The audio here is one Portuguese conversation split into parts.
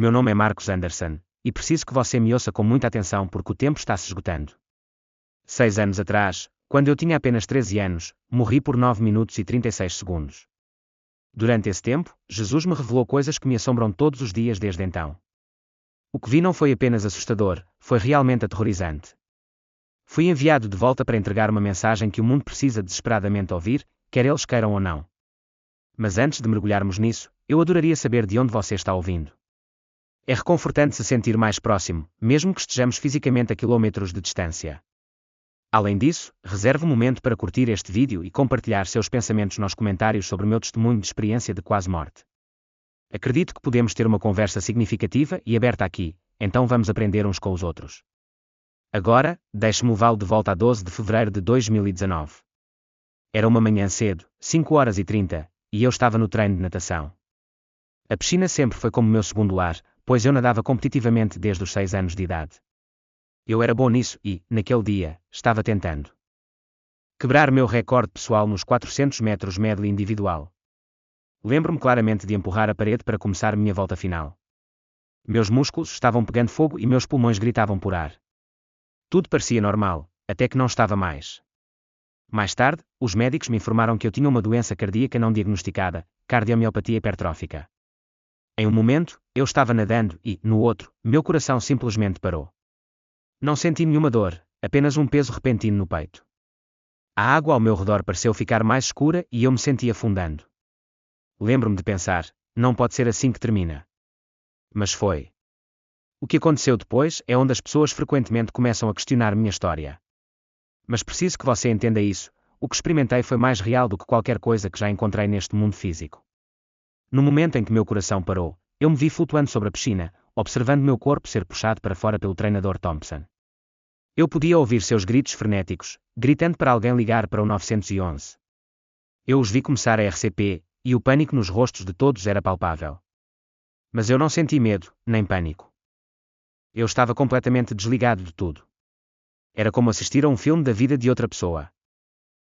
Meu nome é Marcos Anderson, e preciso que você me ouça com muita atenção porque o tempo está se esgotando. 6 anos atrás, quando eu tinha apenas 13 anos, morri por 9 minutos e 36 segundos. Durante esse tempo, Jesus me revelou coisas que me assombram todos os dias desde então. O que vi não foi apenas assustador, foi realmente aterrorizante. Fui enviado de volta para entregar uma mensagem que o mundo precisa desesperadamente ouvir, quer eles queiram ou não. Mas antes de mergulharmos nisso, eu adoraria saber de onde você está ouvindo. É reconfortante se sentir mais próximo, mesmo que estejamos fisicamente a quilômetros de distância. Além disso, reserve um momento para curtir este vídeo e compartilhar seus pensamentos nos comentários sobre o meu testemunho de experiência de quase morte. Acredito que podemos ter uma conversa significativa e aberta aqui, então vamos aprender uns com os outros. Agora, deixe-me levá-lo de volta a 12 de fevereiro de 2019. Era uma manhã cedo, 5h30, e eu estava no treino de natação. A piscina sempre foi como meu segundo lar, pois eu nadava competitivamente desde os 6 anos de idade. Eu era bom nisso e, naquele dia, estava tentando quebrar meu recorde pessoal nos 400 metros medley individual. Lembro-me claramente de empurrar a parede para começar minha volta final. Meus músculos estavam pegando fogo e meus pulmões gritavam por ar. Tudo parecia normal, até que não estava mais. Mais tarde, os médicos me informaram que eu tinha uma doença cardíaca não diagnosticada, cardiomiopatia hipertrófica. Em um momento, eu estava nadando e, no outro, meu coração simplesmente parou. Não senti nenhuma dor, apenas um peso repentino no peito. A água ao meu redor pareceu ficar mais escura e eu me senti afundando. Lembro-me de pensar, não pode ser assim que termina. Mas foi. O que aconteceu depois é onde as pessoas frequentemente começam a questionar minha história. Mas preciso que você entenda isso, o que experimentei foi mais real do que qualquer coisa que já encontrei neste mundo físico. No momento em que meu coração parou, eu me vi flutuando sobre a piscina, observando meu corpo ser puxado para fora pelo treinador Thompson. Eu podia ouvir seus gritos frenéticos, gritando para alguém ligar para o 911. Eu os vi começar a RCP, e o pânico nos rostos de todos era palpável. Mas eu não senti medo, nem pânico. Eu estava completamente desligado de tudo. Era como assistir a um filme da vida de outra pessoa.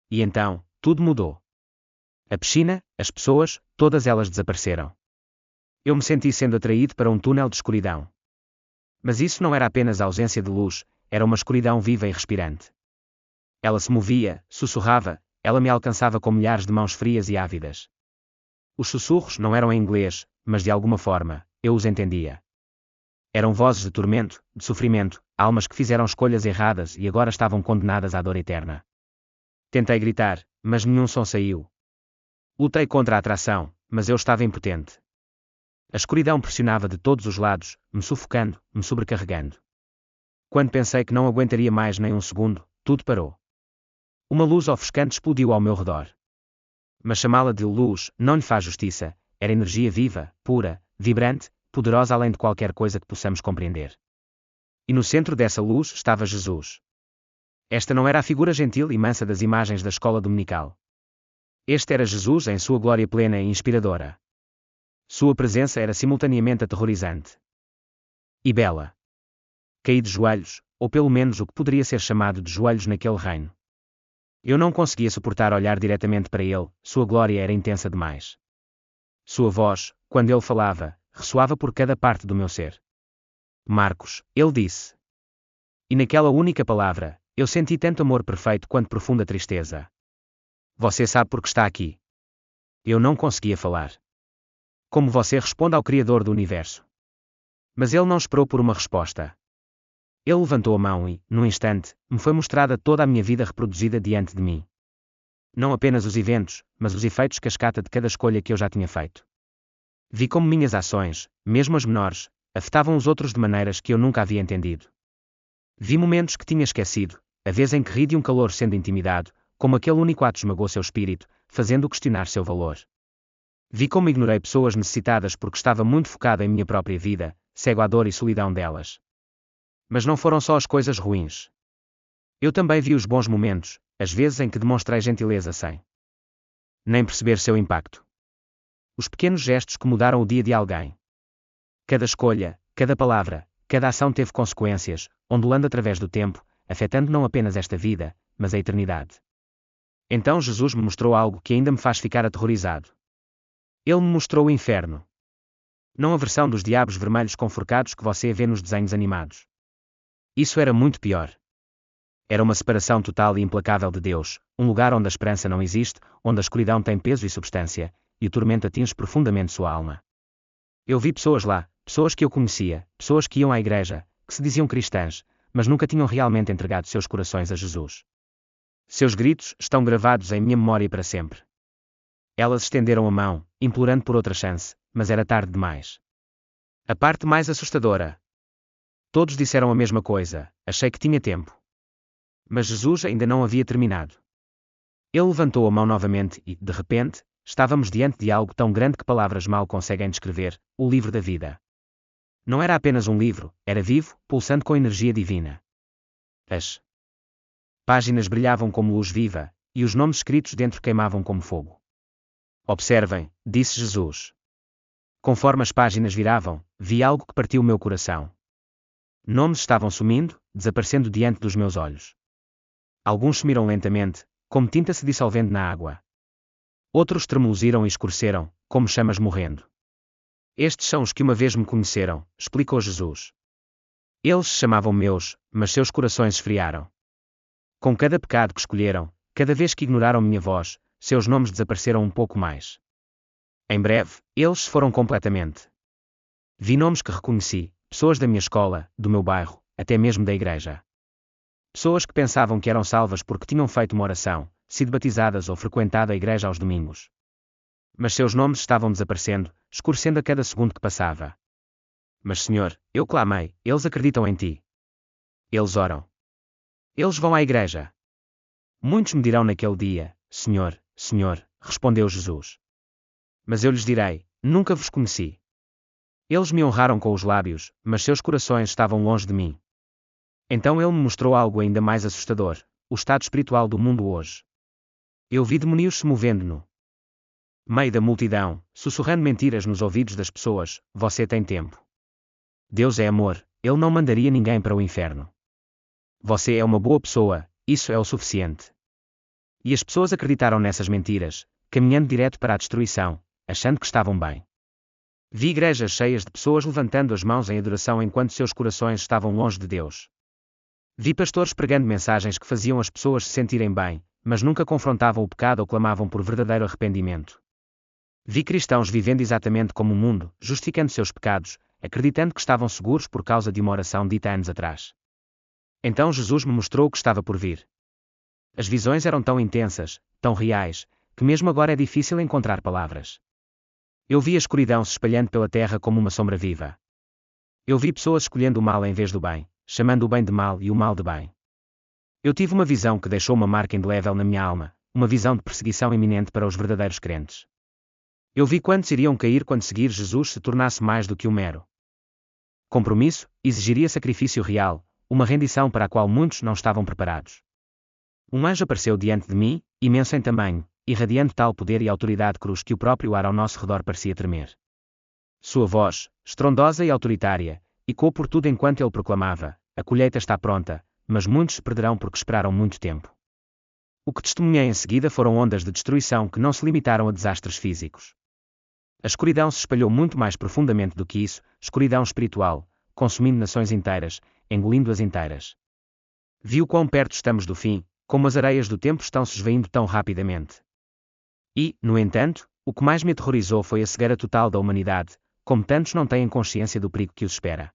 E então, tudo mudou. A piscina, as pessoas, todas elas desapareceram. Eu me senti sendo atraído para um túnel de escuridão. Mas isso não era apenas a ausência de luz, era uma escuridão viva e respirante. Ela se movia, sussurrava, ela me alcançava com milhares de mãos frias e ávidas. Os sussurros não eram em inglês, mas de alguma forma, eu os entendia. Eram vozes de tormento, de sofrimento, almas que fizeram escolhas erradas e agora estavam condenadas à dor eterna. Tentei gritar, mas nenhum som saiu. Lutei contra a atração, mas eu estava impotente. A escuridão pressionava de todos os lados, me sufocando, me sobrecarregando. Quando pensei que não aguentaria mais nem um segundo, tudo parou. Uma luz ofuscante explodiu ao meu redor. Mas chamá-la de luz não lhe faz justiça, era energia viva, pura, vibrante, poderosa além de qualquer coisa que possamos compreender. E no centro dessa luz estava Jesus. Esta não era a figura gentil e mansa das imagens da escola dominical. Este era Jesus em sua glória plena e inspiradora. Sua presença era simultaneamente aterrorizante e bela. Caí de joelhos, ou pelo menos o que poderia ser chamado de joelhos naquele reino. Eu não conseguia suportar olhar diretamente para ele, sua glória era intensa demais. Sua voz, quando ele falava, ressoava por cada parte do meu ser. Marcos, ele disse. E naquela única palavra, eu senti tanto amor perfeito quanto profunda tristeza. Você sabe por que está aqui. Eu não conseguia falar. Como você responde ao Criador do Universo? Mas ele não esperou por uma resposta. Ele levantou a mão e, num instante, me foi mostrada toda a minha vida reproduzida diante de mim. Não apenas os eventos, mas os efeitos cascata de cada escolha que eu já tinha feito. Vi como minhas ações, mesmo as menores, afetavam os outros de maneiras que eu nunca havia entendido. Vi momentos que tinha esquecido, a vez em que ri de um calor sendo intimidado, como aquele único ato esmagou seu espírito, fazendo-o questionar seu valor. Vi como ignorei pessoas necessitadas porque estava muito focado em minha própria vida, cego à dor e solidão delas. Mas não foram só as coisas ruins. Eu também vi os bons momentos, as vezes em que demonstrei gentileza sem nem perceber seu impacto. Os pequenos gestos que mudaram o dia de alguém. Cada escolha, cada palavra, cada ação teve consequências, ondulando através do tempo, afetando não apenas esta vida, mas a eternidade. Então Jesus me mostrou algo que ainda me faz ficar aterrorizado. Ele me mostrou o inferno. Não a versão dos diabos vermelhos conforcados que você vê nos desenhos animados. Isso era muito pior. Era uma separação total e implacável de Deus, um lugar onde a esperança não existe, onde a escuridão tem peso e substância, e o tormento atinge profundamente sua alma. Eu vi pessoas lá, pessoas que eu conhecia, pessoas que iam à igreja, que se diziam cristãs, mas nunca tinham realmente entregado seus corações a Jesus. Seus gritos estão gravados em minha memória para sempre. Elas estenderam a mão, implorando por outra chance, mas era tarde demais. A parte mais assustadora. Todos disseram a mesma coisa, achei que tinha tempo. Mas Jesus ainda não havia terminado. Ele levantou a mão novamente e, de repente, estávamos diante de algo tão grande que palavras mal conseguem descrever, o livro da vida. Não era apenas um livro, era vivo, pulsando com energia divina. As páginas brilhavam como luz viva, e os nomes escritos dentro queimavam como fogo. Observem, disse Jesus. Conforme as páginas viravam, vi algo que partiu o meu coração. Nomes estavam sumindo, desaparecendo diante dos meus olhos. Alguns sumiram lentamente, como tinta se dissolvendo na água. Outros tremeluziram e escureceram, como chamas morrendo. Estes são os que uma vez me conheceram, explicou Jesus. Eles se chamavam meus, mas seus corações esfriaram. Com cada pecado que escolheram, cada vez que ignoraram minha voz, seus nomes desapareceram um pouco mais. Em breve, eles se foram completamente. Vi nomes que reconheci, pessoas da minha escola, do meu bairro, até mesmo da igreja. Pessoas que pensavam que eram salvas porque tinham feito uma oração, sido batizadas ou frequentado a igreja aos domingos. Mas seus nomes estavam desaparecendo, escurecendo a cada segundo que passava. Mas Senhor, eu clamei, eles acreditam em Ti. Eles oram. Eles vão à igreja. Muitos me dirão naquele dia, Senhor, Senhor, respondeu Jesus. Mas eu lhes direi, nunca vos conheci. Eles me honraram com os lábios, mas seus corações estavam longe de mim. Então ele me mostrou algo ainda mais assustador, o estado espiritual do mundo hoje. Eu vi demónios se movendo no meio da multidão, sussurrando mentiras nos ouvidos das pessoas, você tem tempo. Deus é amor, ele não mandaria ninguém para o inferno. Você é uma boa pessoa, isso é o suficiente. E as pessoas acreditaram nessas mentiras, caminhando direto para a destruição, achando que estavam bem. Vi igrejas cheias de pessoas levantando as mãos em adoração enquanto seus corações estavam longe de Deus. Vi pastores pregando mensagens que faziam as pessoas se sentirem bem, mas nunca confrontavam o pecado ou clamavam por verdadeiro arrependimento. Vi cristãos vivendo exatamente como o mundo, justificando seus pecados, acreditando que estavam seguros por causa de uma oração dita anos atrás. Então Jesus me mostrou o que estava por vir. As visões eram tão intensas, tão reais, que mesmo agora é difícil encontrar palavras. Eu vi a escuridão se espalhando pela terra como uma sombra viva. Eu vi pessoas escolhendo o mal em vez do bem, chamando o bem de mal e o mal de bem. Eu tive uma visão que deixou uma marca indelével na minha alma, uma visão de perseguição iminente para os verdadeiros crentes. Eu vi quantos iriam cair quando seguir Jesus se tornasse mais do que um mero compromisso, exigiria sacrifício real, uma rendição para a qual muitos não estavam preparados. Um anjo apareceu diante de mim, imenso em tamanho, irradiando tal poder e autoridade cruz que o próprio ar ao nosso redor parecia tremer. Sua voz, estrondosa e autoritária, ecoou por tudo enquanto ele proclamava, a colheita está pronta, mas muitos se perderão porque esperaram muito tempo. O que testemunhei em seguida foram ondas de destruição que não se limitaram a desastres físicos. A escuridão se espalhou muito mais profundamente do que isso, escuridão espiritual, consumindo nações inteiras, engolindo-as inteiras. Vi o quão perto estamos do fim, como as areias do tempo estão se esvaindo tão rapidamente. E, no entanto, o que mais me aterrorizou foi a cegueira total da humanidade, como tantos não têm consciência do perigo que os espera.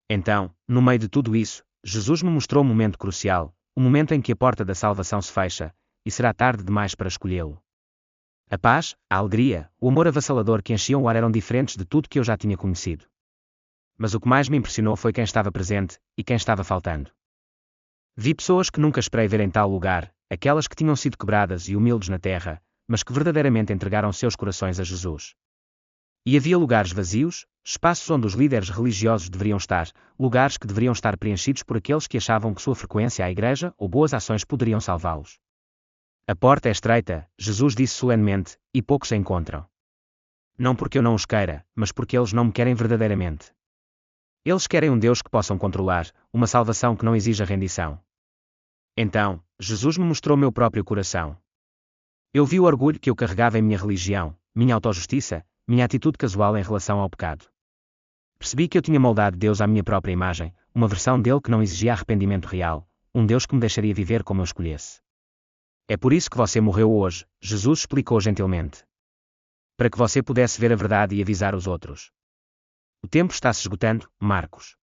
Então, no meio de tudo isso, Jesus me mostrou um momento crucial, o momento em que a porta da salvação se fecha, e será tarde demais para escolhê-lo. A paz, a alegria, o amor avassalador que enchiam o ar eram diferentes de tudo que eu já tinha conhecido. Mas o que mais me impressionou foi quem estava presente, e quem estava faltando. Vi pessoas que nunca esperei ver em tal lugar, aquelas que tinham sido quebradas e humildes na terra, mas que verdadeiramente entregaram seus corações a Jesus. E havia lugares vazios, espaços onde os líderes religiosos deveriam estar, lugares que deveriam estar preenchidos por aqueles que achavam que sua frequência à igreja ou boas ações poderiam salvá-los. A porta é estreita, Jesus disse solenemente, e poucos a encontram. Não porque eu não os queira, mas porque eles não me querem verdadeiramente. Eles querem um Deus que possam controlar, uma salvação que não exija rendição. Então, Jesus me mostrou meu próprio coração. Eu vi o orgulho que eu carregava em minha religião, minha autojustiça, minha atitude casual em relação ao pecado. Percebi que eu tinha moldado Deus à minha própria imagem, uma versão dele que não exigia arrependimento real, um Deus que me deixaria viver como eu escolhesse. É por isso que você morreu hoje, Jesus explicou gentilmente. Para que você pudesse ver a verdade e avisar os outros. O tempo está se esgotando, Marcos.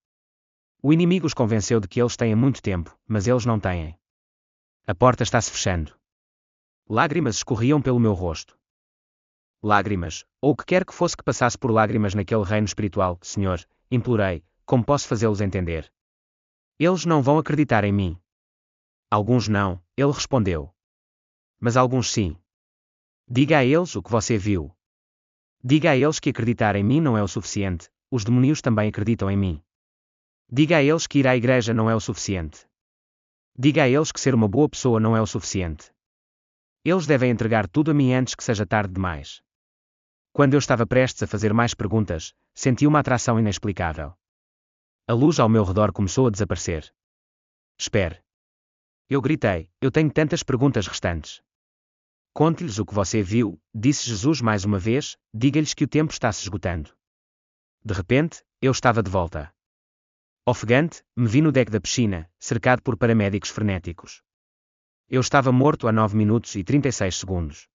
O inimigo os convenceu de que eles têm muito tempo, mas eles não têm. A porta está se fechando. Lágrimas escorriam pelo meu rosto. Lágrimas, ou o que quer que fosse que passasse por lágrimas naquele reino espiritual, Senhor, implorei, como posso fazê-los entender? Eles não vão acreditar em mim. Alguns não, ele respondeu. Mas alguns sim. Diga a eles o que você viu. Diga a eles que acreditar em mim não é o suficiente, os demónios também acreditam em mim. Diga a eles que ir à igreja não é o suficiente. Diga a eles que ser uma boa pessoa não é o suficiente. Eles devem entregar tudo a mim antes que seja tarde demais. Quando eu estava prestes a fazer mais perguntas, senti uma atração inexplicável. A luz ao meu redor começou a desaparecer. Espere. Eu gritei, eu tenho tantas perguntas restantes. Conte-lhes o que você viu, disse Jesus mais uma vez, diga-lhes que o tempo está se esgotando. De repente, eu estava de volta. Ofegante, me vi no deck da piscina, cercado por paramédicos frenéticos. Eu estava morto há 9 minutos e 36 segundos.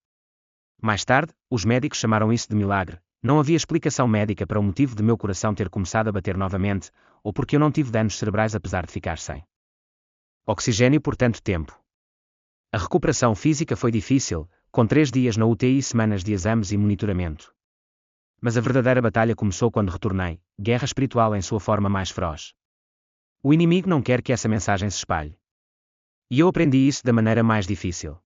Mais tarde, os médicos chamaram isso de milagre, não havia explicação médica para o motivo de meu coração ter começado a bater novamente, ou porque eu não tive danos cerebrais apesar de ficar sem oxigênio por tanto tempo. A recuperação física foi difícil, com 3 dias na UTI e semanas de exames e monitoramento. Mas a verdadeira batalha começou quando retornei, guerra espiritual em sua forma mais feroz. O inimigo não quer que essa mensagem se espalhe. E eu aprendi isso da maneira mais difícil.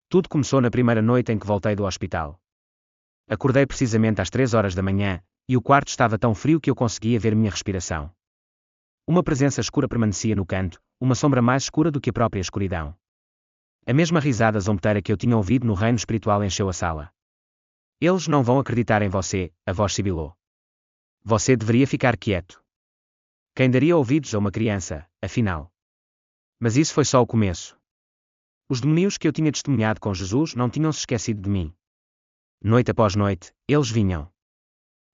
Tudo começou na primeira noite em que voltei do hospital. Acordei precisamente às 3 horas da manhã, e o quarto estava tão frio que eu conseguia ver minha respiração. Uma presença escura permanecia no canto, uma sombra mais escura do que a própria escuridão. A mesma risada zombeteira que eu tinha ouvido no reino espiritual encheu a sala. Eles não vão acreditar em você, a voz sibilou. Você deveria ficar quieto. Quem daria ouvidos a uma criança, afinal? Mas isso foi só o começo. Os demónios que eu tinha testemunhado com Jesus não tinham se esquecido de mim. Noite após noite, eles vinham.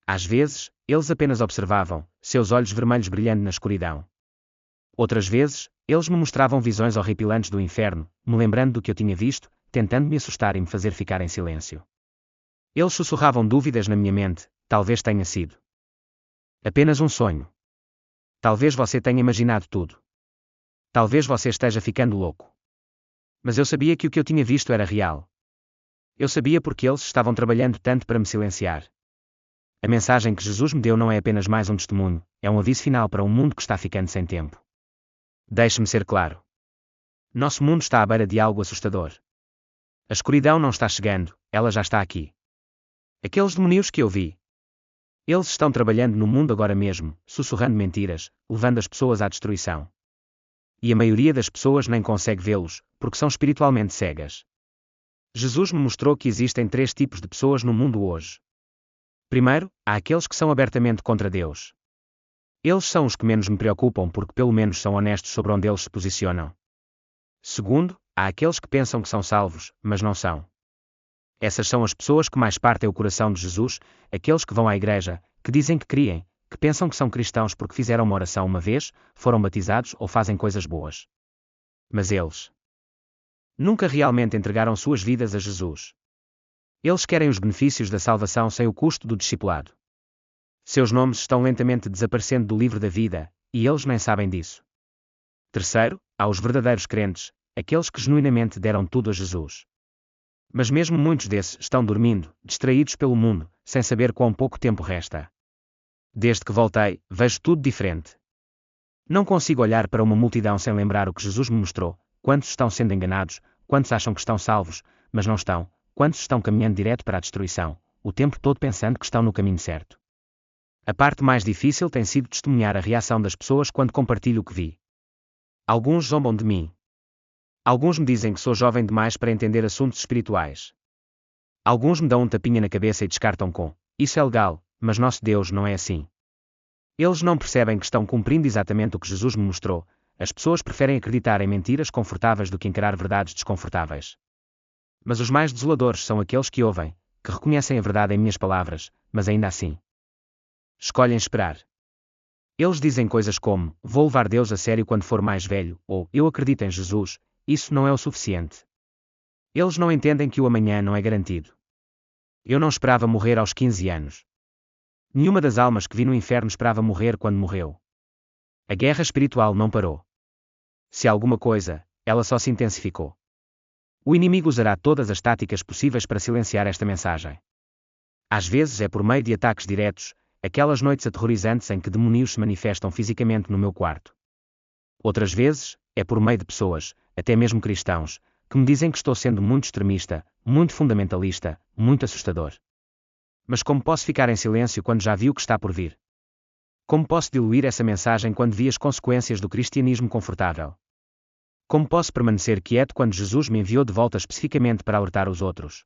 Às vezes, eles apenas observavam, seus olhos vermelhos brilhando na escuridão. Outras vezes, eles me mostravam visões horripilantes do inferno, me lembrando do que eu tinha visto, tentando me assustar e me fazer ficar em silêncio. Eles sussurravam dúvidas na minha mente, talvez tenha sido apenas um sonho. Talvez você tenha imaginado tudo. Talvez você esteja ficando louco. Mas eu sabia que o que eu tinha visto era real. Eu sabia porque eles estavam trabalhando tanto para me silenciar. A mensagem que Jesus me deu não é apenas mais um testemunho, é um aviso final para um mundo que está ficando sem tempo. Deixe-me ser claro. Nosso mundo está à beira de algo assustador. A escuridão não está chegando, ela já está aqui. Aqueles demónios que eu vi. Eles estão trabalhando no mundo agora mesmo, sussurrando mentiras, levando as pessoas à destruição. E a maioria das pessoas nem consegue vê-los, porque são espiritualmente cegas. Jesus me mostrou que existem 3 tipos de pessoas no mundo hoje. Primeiro, há aqueles que são abertamente contra Deus. Eles são os que menos me preocupam porque pelo menos são honestos sobre onde eles se posicionam. Segundo, há aqueles que pensam que são salvos, mas não são. Essas são as pessoas que mais partem o coração de Jesus, aqueles que vão à igreja, que dizem que creem, que pensam que são cristãos porque fizeram uma oração uma vez, foram batizados ou fazem coisas boas. Mas eles nunca realmente entregaram suas vidas a Jesus. Eles querem os benefícios da salvação sem o custo do discipulado. Seus nomes estão lentamente desaparecendo do livro da vida, e eles nem sabem disso. Terceiro, há os verdadeiros crentes, aqueles que genuinamente deram tudo a Jesus. Mas mesmo muitos desses estão dormindo, distraídos pelo mundo, sem saber quão pouco tempo resta. Desde que voltei, vejo tudo diferente. Não consigo olhar para uma multidão sem lembrar o que Jesus me mostrou, quantos estão sendo enganados, quantos acham que estão salvos, mas não estão, quantos estão caminhando direto para a destruição, o tempo todo pensando que estão no caminho certo. A parte mais difícil tem sido testemunhar a reação das pessoas quando compartilho o que vi. Alguns zombam de mim. Alguns me dizem que sou jovem demais para entender assuntos espirituais. Alguns me dão um tapinha na cabeça e descartam com: isso é legal, mas nosso Deus não é assim. Eles não percebem que estão cumprindo exatamente o que Jesus me mostrou. As pessoas preferem acreditar em mentiras confortáveis do que encarar verdades desconfortáveis. Mas os mais desoladores são aqueles que ouvem: que reconhecem a verdade em minhas palavras, mas ainda assim escolhem esperar. Eles dizem coisas como: vou levar Deus a sério quando for mais velho, ou eu acredito em Jesus. Isso não é o suficiente. Eles não entendem que o amanhã não é garantido. Eu não esperava morrer aos 15 anos. Nenhuma das almas que vi no inferno esperava morrer quando morreu. A guerra espiritual não parou. Se alguma coisa, ela só se intensificou. O inimigo usará todas as táticas possíveis para silenciar esta mensagem. Às vezes é por meio de ataques diretos, aquelas noites aterrorizantes em que demónios se manifestam fisicamente no meu quarto. Outras vezes, é por meio de pessoas, até mesmo cristãos, que me dizem que estou sendo muito extremista, muito fundamentalista, muito assustador. Mas como posso ficar em silêncio quando já vi o que está por vir? Como posso diluir essa mensagem quando vi as consequências do cristianismo confortável? Como posso permanecer quieto quando Jesus me enviou de volta especificamente para alertar os outros?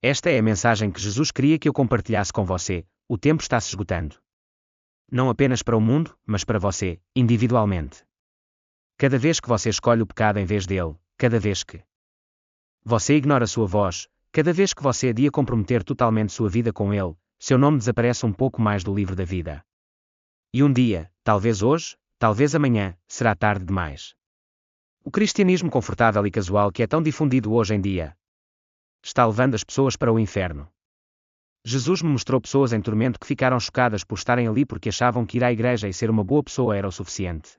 Esta é a mensagem que Jesus queria que eu compartilhasse com você. O tempo está se esgotando. Não apenas para o mundo, mas para você, individualmente. Cada vez que você escolhe o pecado em vez dele, cada vez que você ignora sua voz, cada vez que você adia comprometer totalmente sua vida com ele, seu nome desaparece um pouco mais do livro da vida. E um dia, talvez hoje, talvez amanhã, será tarde demais. O cristianismo confortável e casual que é tão difundido hoje em dia está levando as pessoas para o inferno. Jesus me mostrou pessoas em tormento que ficaram chocadas por estarem ali porque achavam que ir à igreja e ser uma boa pessoa era o suficiente.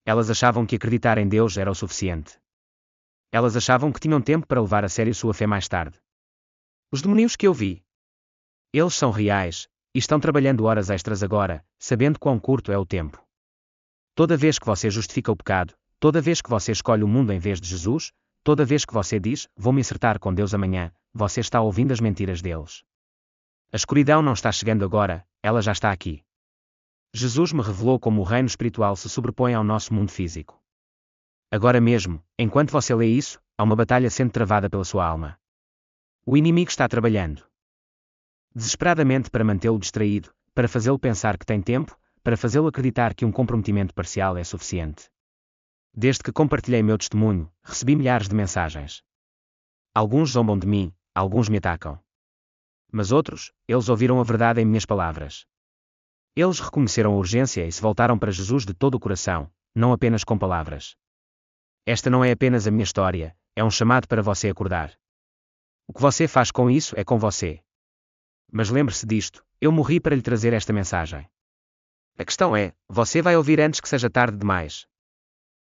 Elas achavam que acreditar em Deus era o suficiente. Elas achavam que tinham tempo para levar a sério sua fé mais tarde. Os demónios que eu vi, eles são reais, e estão trabalhando horas extras agora, sabendo quão curto é o tempo. Toda vez que você justifica o pecado, toda vez que você escolhe o mundo em vez de Jesus, toda vez que você diz, vou me acertar com Deus amanhã, você está ouvindo as mentiras deles. A escuridão não está chegando agora, ela já está aqui. Jesus me revelou como o reino espiritual se sobrepõe ao nosso mundo físico. Agora mesmo, enquanto você lê isso, há uma batalha sendo travada pela sua alma. O inimigo está trabalhando desesperadamente para mantê-lo distraído, para fazê-lo pensar que tem tempo, para fazê-lo acreditar que um comprometimento parcial é suficiente. Desde que compartilhei meu testemunho, recebi milhares de mensagens. Alguns zombam de mim, alguns me atacam. Mas outros, eles ouviram a verdade em minhas palavras. Eles reconheceram a urgência e se voltaram para Jesus de todo o coração, não apenas com palavras. Esta não é apenas a minha história, é um chamado para você acordar. O que você faz com isso é com você. Mas lembre-se disto, eu morri para lhe trazer esta mensagem. A questão é, você vai ouvir antes que seja tarde demais.